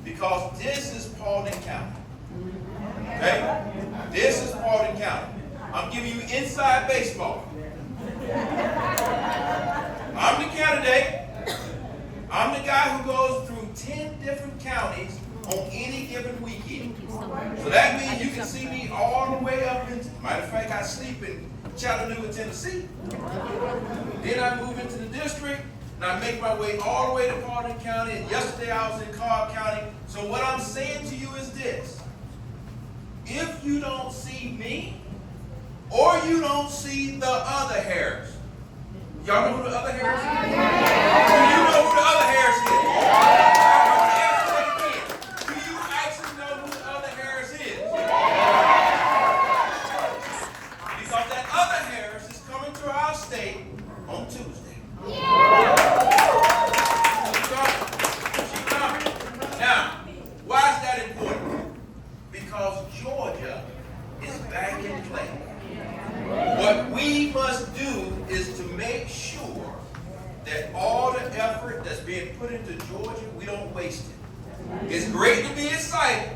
because this is Paulding County. Okay? This is Paulding County. I'm giving you inside baseball. I'm the candidate. I'm the guy who goes through 10 different counties on any given weekend. So that means you can see me all the way up into, matter of fact, I sleep in Chattanooga, Tennessee. Then I move into the district, and I make my way all the way to Paulding County, and yesterday I was in Cobb County. So what I'm saying to you is this. If you don't see me, or you don't see the other Harris, y'all know who the other Harris is? Do you know who the other Harris is? I want to ask you again. Do you actually know who the other Harris is? Because that other Harris is coming to our state on Tuesday. She's coming. Now, why is that important? Because Georgia is back in play. What we must do is to make sure that all the effort that's being put into Georgia, we don't waste it. It's great to be excited.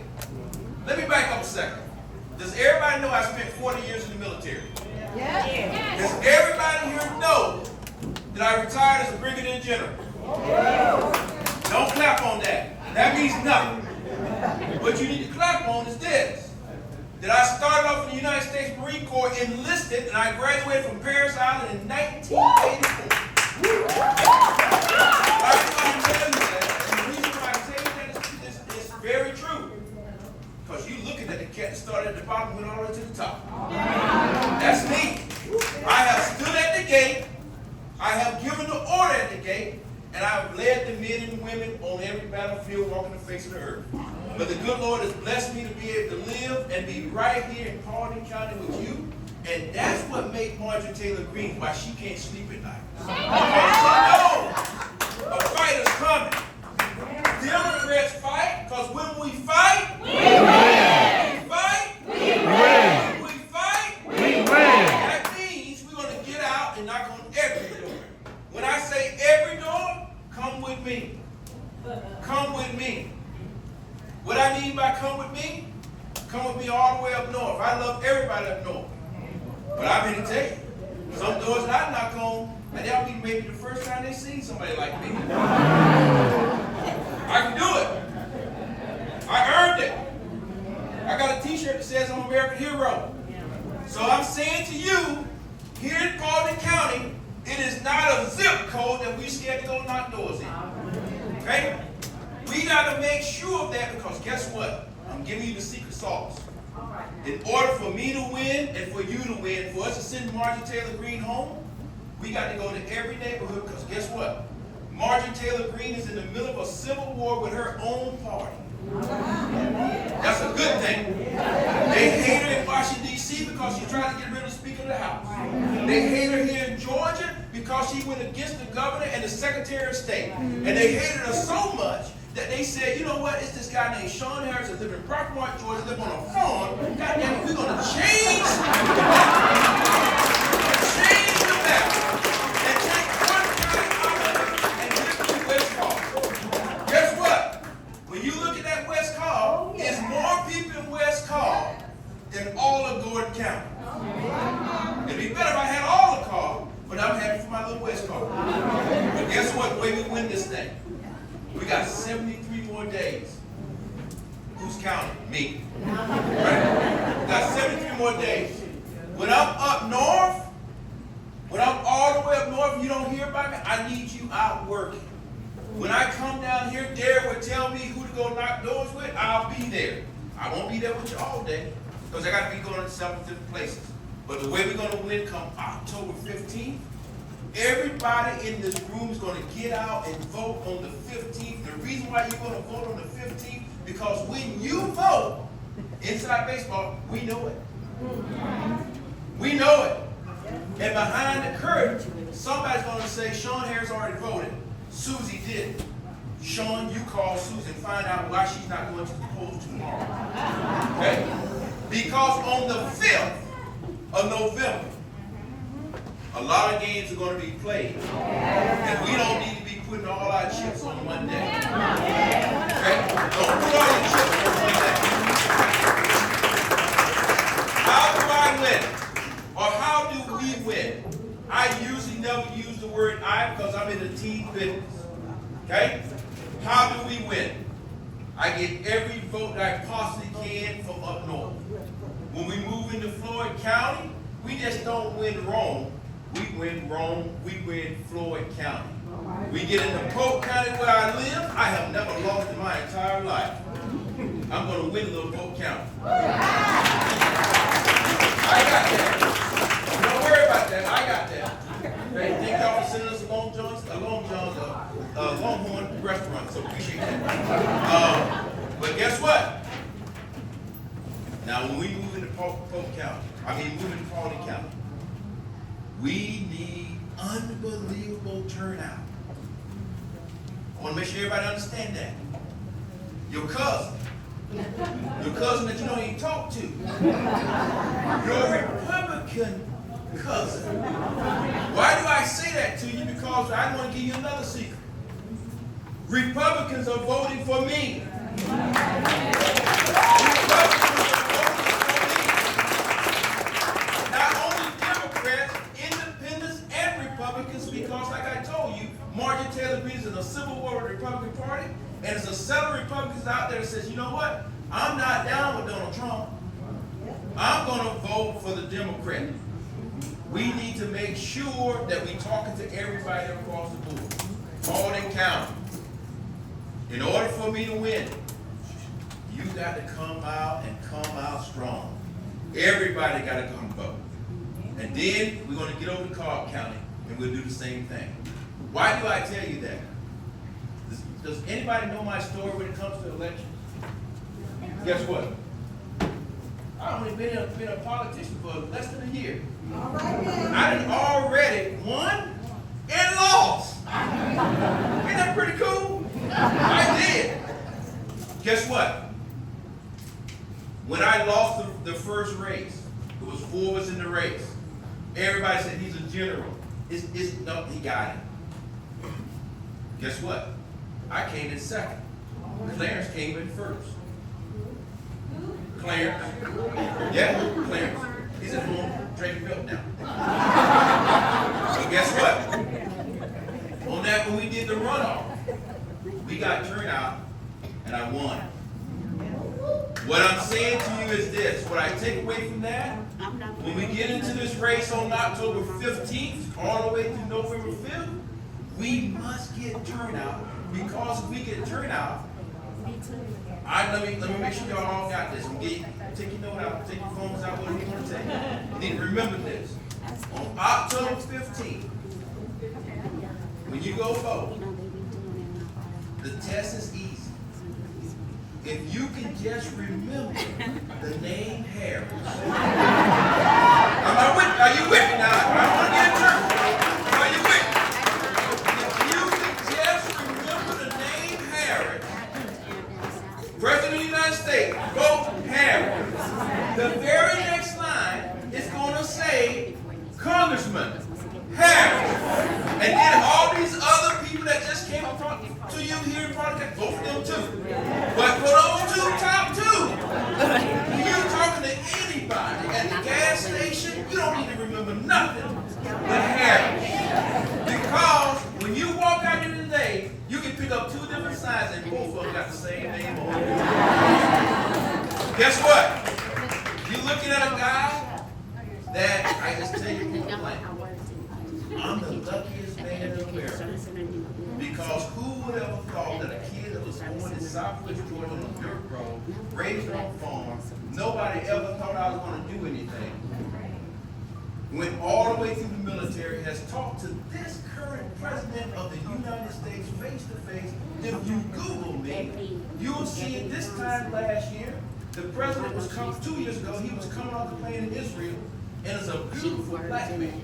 Let me back up a second. Does everybody know I spent 40 years in the military? Yeah. Does everybody here know that I retired as a brigadier general? Don't clap on that. That means nothing. What you need to clap on is this. That I started off in the United States Marine Corps, enlisted, and I graduated from Paris Island in 1984. I can tell you that, and the reason why I say that is very true. Because you looking at the cat that started at the bottom and went all the way to the top. That's me. I have stood at the gate, I have given the order at the gate, and I have led the men and women on every battlefield walking the face of the earth. But the good Lord has blessed me to be able to live and be right here in Paulding County with you. And that's what makes Marjorie Taylor Greene why she can't sleep at night. Because she knows a fight is coming. Democrats fight because when we fight, we win. We fight, we win. When we fight, we win. That means we're going to get out and knock on every door. When I say every door, come with me. Come with me. What I mean by come with me all the way up north. I love everybody up north. But I'm here to tell you, some doors that I knock on, and that'll be maybe the first time they see somebody like me. I can do it. I earned it. I got a t-shirt that says I'm an American hero. So I'm saying to you, here in Paulding County, it is not a zip code that we scared to go knock doors in. Okay? We got to make sure of that because guess what? I'm giving you the secret sauce. In order for me to win and for you to win, for us to send Marjorie Taylor Greene home, we got to go to every neighborhood because guess what? Marjorie Taylor Greene is in the middle of a civil war with her own party. That's a good thing. They hate her in Washington, D.C. because she tried to get rid of the Speaker of the House. They hate her here in Georgia because she went against the governor and the Secretary of State. And they hated her so much that they said, you know what, it's this guy named Sean Harris that lives in Brockmart, Georgia, lives on a farm. God damn it, we're going to change the map and take one county out of it and give it to West Cobb. Guess what? When you look at that West Cobb, it's more people in West Cobb than all of Gordon County. It'd be better if I had all the Cobb, but I'm happy for my little West Cobb. But guess what, the way we win this thing? We got 73 more days. Who's counting? Me. Right? We got 73 more days. When I'm up north, when I'm all the way up north and you don't hear about me, I need you out working. When I come down here, Derek will tell me who to go knock doors with, I'll be there. I won't be there with you all day because I got to be going to several different places. But the way we're going to win come October 15th, everybody in this room is going to get out and vote on the 15th. The reason why you're going to vote on the 15th, because when you vote, inside baseball, we know it. We know it. And behind the curtain, somebody's going to say, Sean Harris already voted. Susie did. Sean, you call Susie and find out why she's not going to the polls tomorrow. Okay? Because on the 5th of November, a lot of games are going to be played. And we don't need to be putting all our chips on one day. Okay? Don't put all your chips on one day. How do I win? Or how do we win? I usually never use the word I because I'm in the team business. Okay? How do we win? I get every vote that I possibly can from up north. When we move into Floyd County, we just don't win Rome. We win Rome. We win Floyd County. We get into Polk County where I live. I have never lost in my entire life. I'm going to win a little Polk County. I got that. Don't worry about that. I got that. Okay, thank y'all for sending us a Longhorn restaurant, so appreciate that. But guess what? Now, when we move into move into Paulding County, we need unbelievable turnout. I want to make sure everybody understand that. Your cousin that you don't even talk to, your Republican cousin. Why do I say that to you? Because I want to give you another secret. Republicans are voting for me. Not only Democrats, independents, and Republicans, because like I told you, Marjorie Taylor Greene is in a civil war with the Republican Party, and there's a set of Republicans out there that says, you know what? I'm not down with Donald Trump. I'm going to vote for the Democrat. We need to make sure that we're talking to everybody across the board. Paulding County. In order for me to win, you got to come out and come out strong. Everybody got to come vote. And then we're going to get over to Cobb County and we'll do the same thing. Why do I tell you that? Does anybody know my story when it comes to elections? Guess what? I've only been a politician for less than a year. I done already won and lost. Isn't that pretty cool? I did. Guess what? When I lost the first race, it was 4 of us in the race. Everybody said he's a general. No, he got it. Guess what? I came in second. Clarence came in first. Clarence. Yeah, Clarence. He's at home drinking milk now. So guess what? On that, when we did the runoff, we got turnout, and I won. What I'm saying to you is this. What I take away from that, when we get into this race on October 15th, all the way to November 5th, we must get turnout. Because if we get turnout, let me make sure y'all all got this. Take your note out, take your phones out, whatever you want to take. You need to remember this. On October 15th, when you go vote, the test is easy. If you can just remember the name Harris. Are you with me now? I don't want to get in church. Are you with me? If you can just remember the name Harris, President of the United States, vote Harris. The very next line is going to say Congressman Harris. And then all these other people that just came up to you here in front of that, vote for them too. But for those top two, when you're talking to anybody at the gas station, you don't need to remember nothing but Harris. Because when you walk out here today, you can pick up 2 different signs and both of them got the same name on it. Guess what? You're looking at a guy that, I just tell you point blank, I'm the luckiest man in America. Because who would ever thought that a kid that was born in Southwest Georgia on a dirt road, raised on a farm, nobody ever thought I was going to do anything, went all the way through the military, has talked to this current president of the United States face to face. If you Google me, you'll see it this time last year. The president was coming 2 years ago. He was coming off the plane in Israel, and it's a beautiful black man.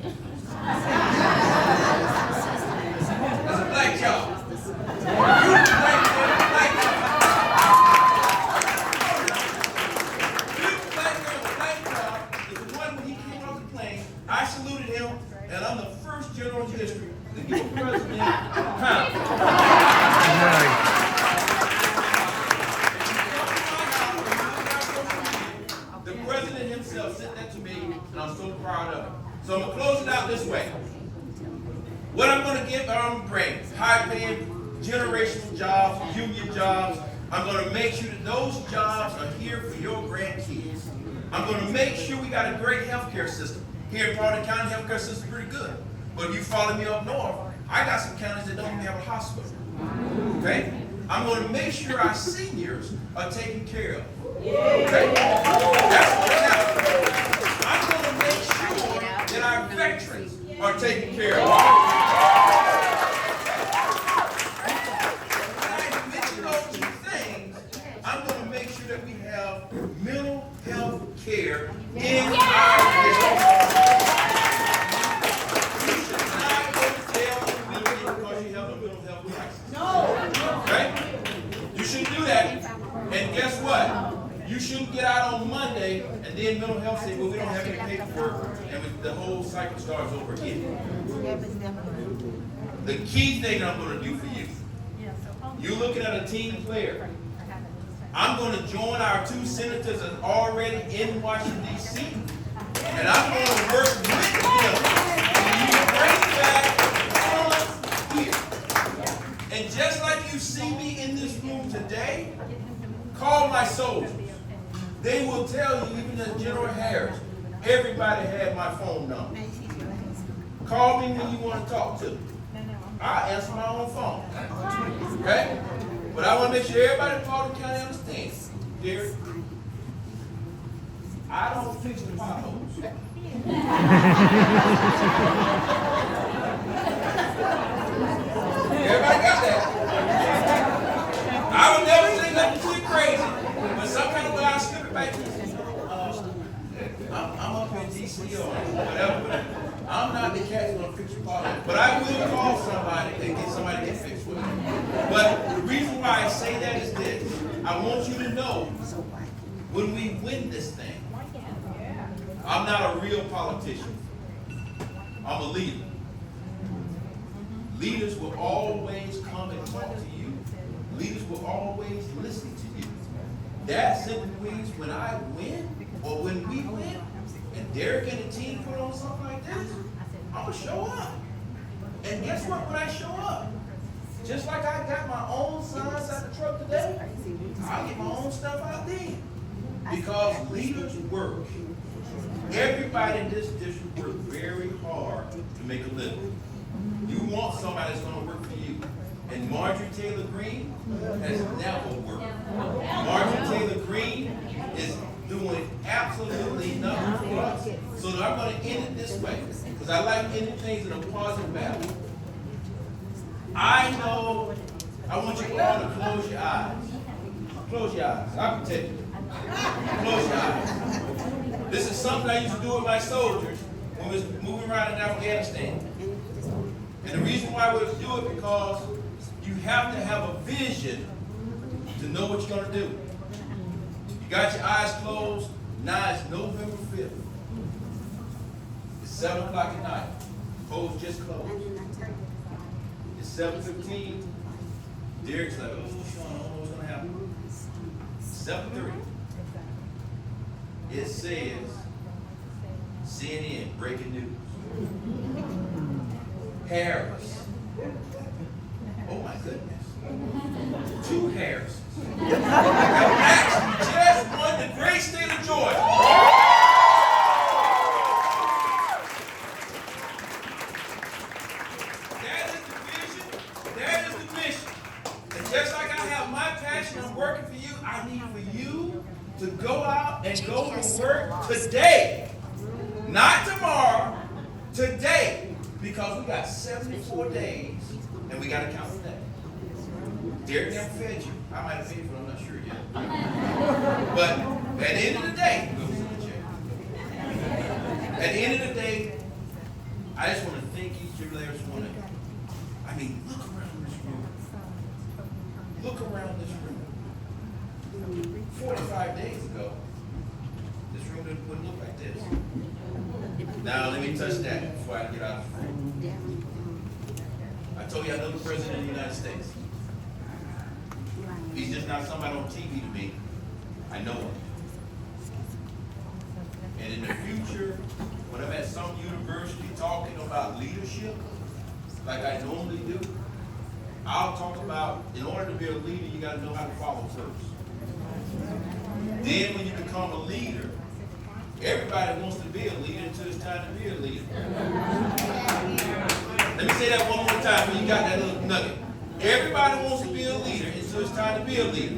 That's a black job. Beautiful black man, black job. Beautiful black man with black job is the one when he came off the plane. I saluted him, and I'm the first general in history to give a president a pound. proud of it. So I'm going to close it out this way. What I'm going to give, I'm going to bring high-paying, generational jobs, union jobs. I'm going to make sure that those jobs are here for your grandkids. I'm going to make sure we got a great healthcare system. Here in Paulding County, healthcare system is pretty good. But if you follow me up north, I got some counties that don't even have a hospital. Okay? I'm going to make sure our seniors are taken care of. Okay? That's what's happening. I'm going to make sure that our veterans are taken care of. When I mention those two things, I'm going to make sure that we have mental health care in our district. You should not go to jail immediately because you have a mental health crisis. No. Right? You shouldn't do that. And guess what? You shouldn't get out on Monday and then mental health say, well, we don't have any paperwork, and the whole cycle starts over again. The key thing I'm going to do for you, you're looking at a team player. I'm going to join our 2 senators that are already in Washington, D.C., and I'm going to work with them to bring back talent here. And just like you see me in this room today, call my soldiers. They will tell you, even as General Harris, everybody had my phone number. Call me when you want to talk to me. I'll answer my own phone. Okay? But I want to make sure everybody in Paulding County understands. Derek, I don't fix the potholes. Everybody got that? I would never say nothing too crazy, but sometimes when I skip it back to I'm up in DC or whatever, but I'm not the cat who's going to fix your potholes. But I will call somebody and get somebody to get fixed with it. But the reason why I say that is this. I want you to know, when we win this thing, I'm not a real politician. I'm a leader. Leaders will always come and talk to you. Leaders will always listen to you. That simply means when I win, or when we win, and Derek and the team put on something like this, I'm going to show up. And guess what? When I show up, just like I got my own signs out the truck today, I'll get my own stuff out then. Because leaders work. Everybody in this district works very hard to make a living. You want somebody that's going to work for you. And Marjorie Taylor Greene has never worked. Marjorie Taylor Greene is doing absolutely nothing for us. So I'm going to end it this way, because I like ending things in a positive manner. I know, I want you all to close your eyes. Close your eyes. I can tell you. Close your eyes. This is something I used to do with my soldiers when we was moving around in Afghanistan. And the reason why we would do it because you have to have a vision to know what you're going to do. You got your eyes closed. Now it's November 5th. It's 7 o'clock at night. Polls just closed. It's 7:15. Derek's like, oh, Sean, I don't know what's going to happen. 7:30. It says, CNN, breaking news. Harris. Oh my goodness. 2 Harrises have actually just won the great state of Georgia. That is the vision. That is the mission. And just like I have my passion, I'm working for you, I need for you to go out and go to work today. Not tomorrow, today. Because we got 74 days and we got to count today. Derek never fed you. I might have fed you, but I'm not sure yet. But at the end of the day, we'll see the check. At the end of the day, I just want to thank each of you this morning. I mean, look around this room. Look around this room. 45 days ago, this room wouldn't look like this. Now, let me touch that before I get out of the room. I told you I know the President of the United States. He's just not somebody on TV to me. I know him. And in the future, when I'm at about leadership, like I normally do, I'll talk about, in order to be a leader, you got to know how to follow first. Then when you become a leader, everybody wants to be a leader until it's time to be a leader. Let me say that one more time so you got that little nugget. Everybody wants to be a leader until it's time to be a leader.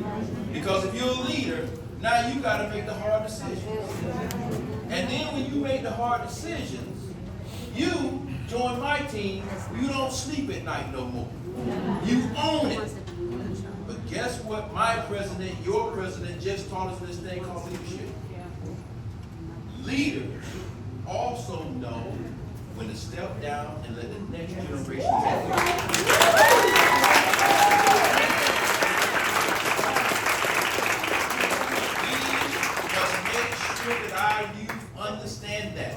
Because if you're a leader, now you got to make the hard decisions. And then when you make the hard decisions, you join my team, you don't sleep at night no more. You own it. But guess what? My president, your president, just taught us this thing called leadership. Leaders also know when to step down and let the next generation take over. We must make sure that our youth understand that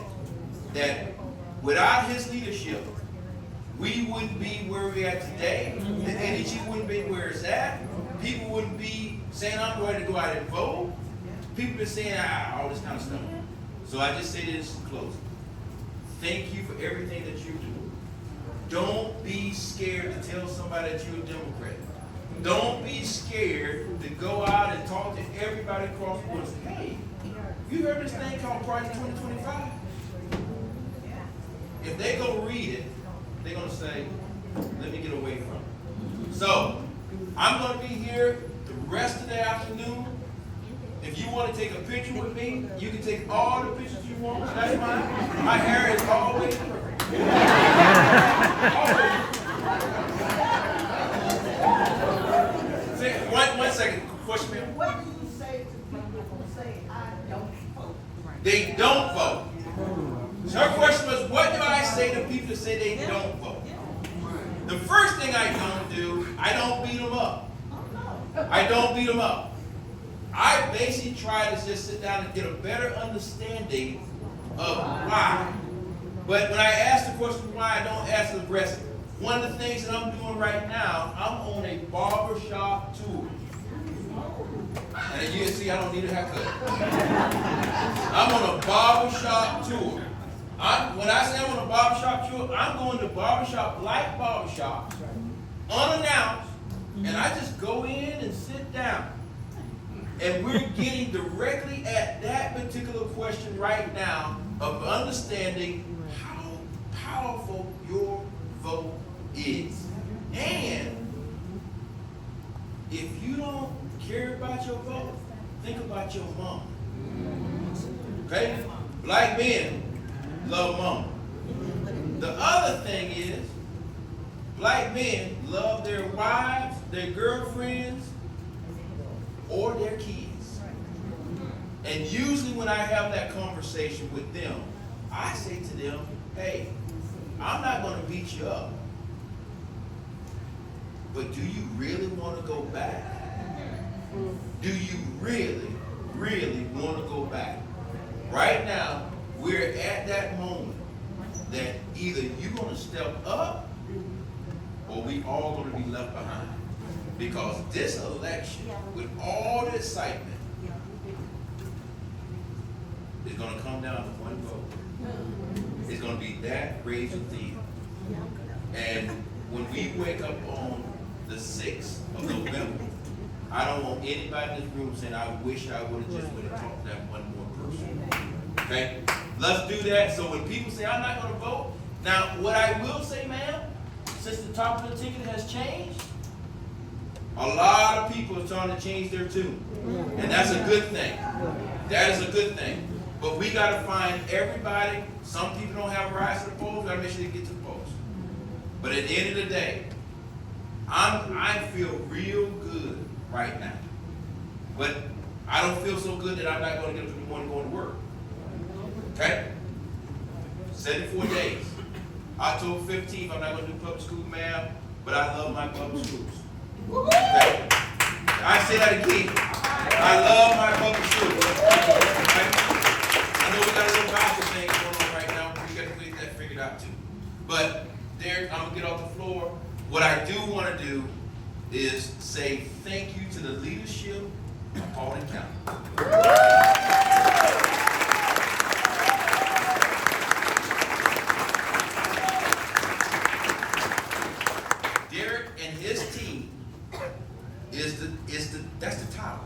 without his leadership, we wouldn't be where we're at today. The energy wouldn't be where it's at. People wouldn't be saying, I'm ready to go out and vote. People be saying, all this kind of stuff. So I just say this in closing. Thank you for everything that you do. Don't be scared to tell somebody that you're a Democrat. Don't be scared to go out and talk to everybody across the board and say, hey, you heard this thing called Project 2025? If they go read it, they're going to say, let me get away from it. So, I'm going to be here the rest of the afternoon. If you want to take a picture with me, you can take all the pictures you want. That's fine. My hair is always perfect. Always. One second. Question, ma'am. What do you say to people who say, I don't vote? They don't vote. So her question was, what do I say to people that say they don't vote? The first thing I don't do, I don't beat them up. I don't beat them up. I basically try to just sit down and get a better understanding of why. But when I ask the question why, I don't ask the rest. One of the things that I'm doing right now, I'm on a barbershop tour. And you can see I don't need a haircut. I'm on a barbershop tour. When I say I'm on a barbershop tour, I'm going to barbershop like barbershops, unannounced, and I just go in and sit down. And we're getting directly at that particular question right now of understanding how powerful your vote is. And if you don't care about your vote, think about your mom. Okay? Black men love mama. The other thing is, black men love their wives, their girlfriends, or their kids. And usually when I have that conversation with them, I say to them, hey, I'm not going to beat you up, but do you really want to go back? Do you really, really want to go back? Right now, we're at that moment that either you're going to step up or we all going to be left behind. Because this election, with all the excitement, is going to come down to one vote. It's going to be that razor thin. And when we wake up on the 6th of November, I don't want anybody in this room saying, I wish I would have just went and talked to that one more person. Okay? Let's do that. So when people say, I'm not going to vote, now what I will say, ma'am, since the top of the ticket has changed, a lot of people are trying to change their tune. And that's a good thing. That is a good thing. But we got to find everybody. Some people don't have rights to the polls. We got to make sure they get to the polls. But at the end of the day, I feel real good right now. But I don't feel so good that I'm not going to get up in the morning going to work. Okay? 74 days. October 15th, I'm not going to do public school math, but I love my public schools. Okay? I say that again. I love my public schools. Okay? I know we got a little voucher thing going on right now. We got to get that figured out too. But there, I'm going to get off the floor. What I do want to do is say thank you to the leadership of Paulding County. tower.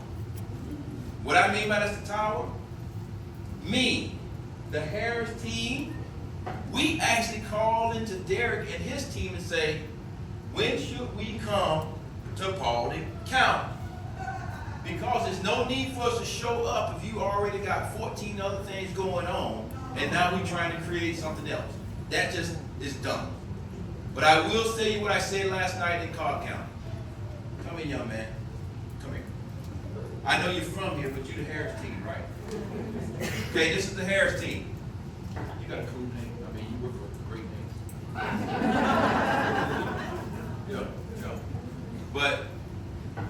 What I mean by that's the tower? Me, the Harris team, we actually call into Derek and his team and say, when should we come to Paulding County? Because there's no need for us to show up if you already got 14 other things going on, and now we're trying to create something else. That just is dumb. But I will tell you what I said last night in Cobb County. Come in, young man. Come here. I know you're from here, but you're the Harris team, right? Okay, this is the Harris team. You got a cool name. I mean, you work for a great name. Yeah. But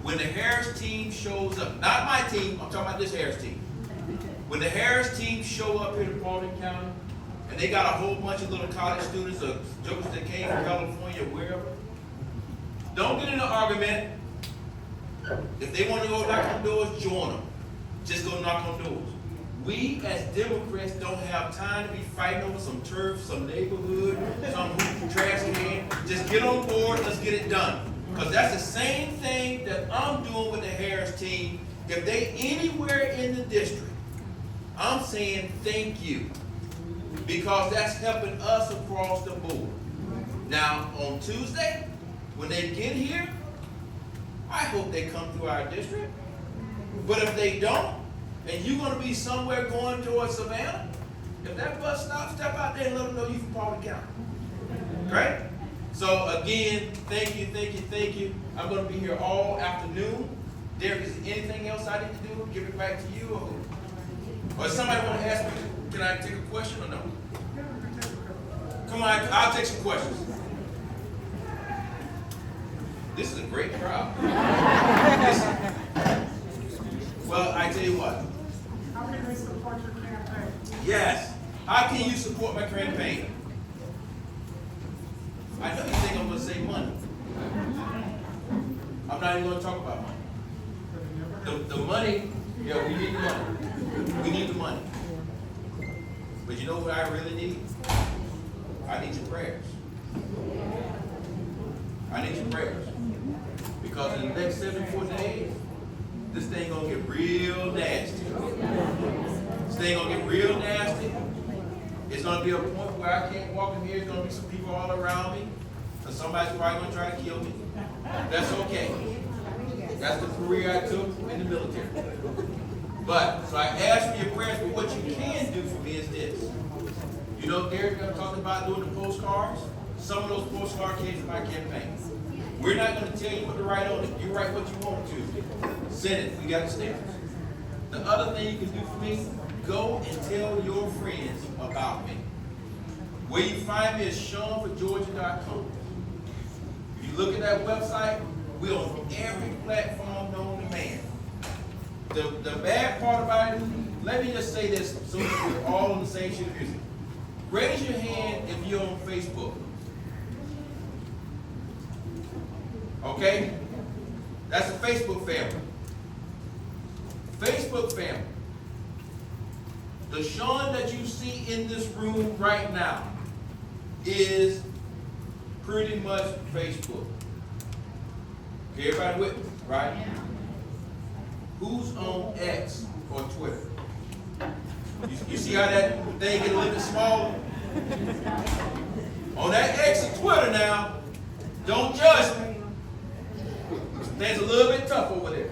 when the Harris team shows up, not my team, I'm talking about this Harris team. When the Harris team show up here to Paulding County, and they got a whole bunch of little college students or jokers that came from California, wherever, don't get in an argument. If they want to go knock on doors, join them. Just go knock on doors. We as Democrats don't have time to be fighting over some turf, some neighborhood, some trash can. Just get on board, let's get it done. Because that's the same thing that I'm doing with the Harris team. If they anywhere in the district, I'm saying thank you. Because that's helping us across the board. Now, on Tuesday, when they get here, I hope they come through our district. But if they don't, and you're going to be somewhere going towards Savannah, if that bus stops, step out there and let them know you from Paulding County. Right? So again, thank you. I'm going to be here all afternoon. Derek, is there anything else I need to do? Give it back to you? Or if somebody want to ask me, can I take a question or no? Come on, I'll take some questions. This is a great crowd. Well, I tell you what. How can they support your campaign? Yes. How can you support my campaign? I know you think I'm going to say money. I'm not even going to talk about money. The money, yeah, we need the money. We need the money. But you know what I really need? I need your prayers. I need your prayers. Because in the next 74 days, this thing gonna get real nasty. This thing gonna get real nasty. It's gonna be a point where I can't walk in here. There's gonna be some people all around me. And somebody's probably gonna try to kill me. That's okay. That's the career I took in the military. But, so I ask for your prayers, but what you can do for me is this. You know, Derek, I'm talking about doing the postcards. Some of those postcards came from my campaign. We're not going to tell you what to write on it. You write what you want to. Send it. We got the stamps. The other thing you can do for me, go and tell your friends about me. Where you find me is SeanForGeorgia.com. If you look at that website, we're on every platform known to man. The bad part about it, let me just say this so that we're all on the same sheet of music. Raise your hand if you're on Facebook. Okay? That's a Facebook family. Facebook family. The Sean that you see in this room right now is pretty much Facebook. Okay, everybody with me, right? Who's on X or Twitter? You see how that thing get a little bit smaller? On that X and Twitter now, don't judge me. Things a little bit tough over there.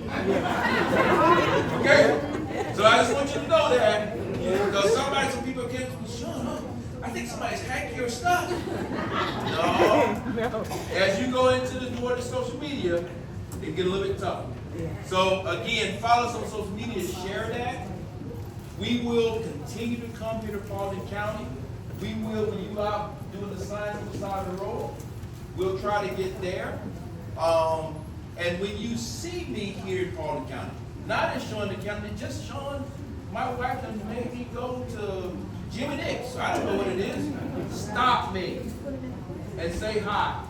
Okay? So I just want you to know that. Because some people came to me, Sean, I think somebody's hacking your stuff. No. As you go into the world of social media, it get a little bit tougher. So again, follow us on social media, share that. We will continue to come here to Paulding County. We will, when you out doing the signs on the side of the road, we'll try to get there. And when you see me here in Paulding County, not in Sean the County, just Sean, my wife done made me go to Jimmy Nick's. I don't know what it is. Stop me and say hi.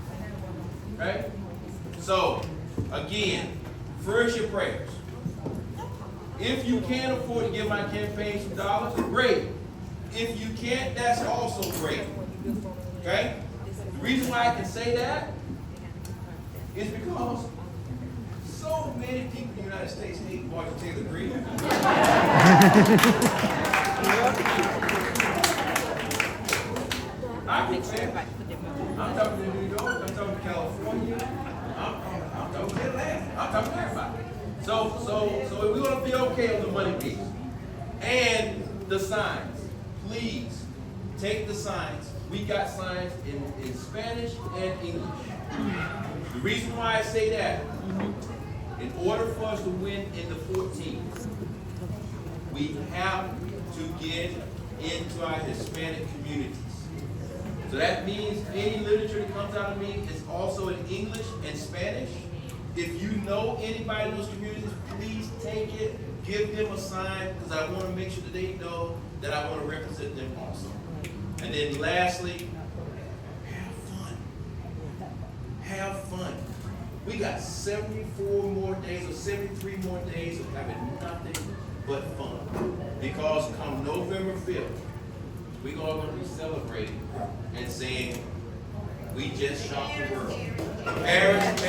Right? So, again, first your prayers. If you can afford to give my campaign some dollars, great. If you can't, that's also great. Okay? The reason why I can say that is because so many people in the United States hate Martin Taylor Greene. I can say it. I'm talking to New York, I'm talking to California, I'm talking to Atlanta, I'm talking to everybody. So we're gonna be okay on the money piece. And the signs, please take the signs. We got signs in Spanish and English. The reason why I say that, in order for us to win in the 14th, we have to get into our Hispanic communities. So that means any literature that comes out of me is also in English and Spanish. If you know anybody in those communities, please take it, give them a sign, because I want to make sure that they know that I want to represent them also. And then lastly, have fun. Have fun. We got 74 more days or 73 more days of having nothing but fun. Because come November 5th, we're all going to be celebrating and saying, we just shocked the world. Paris,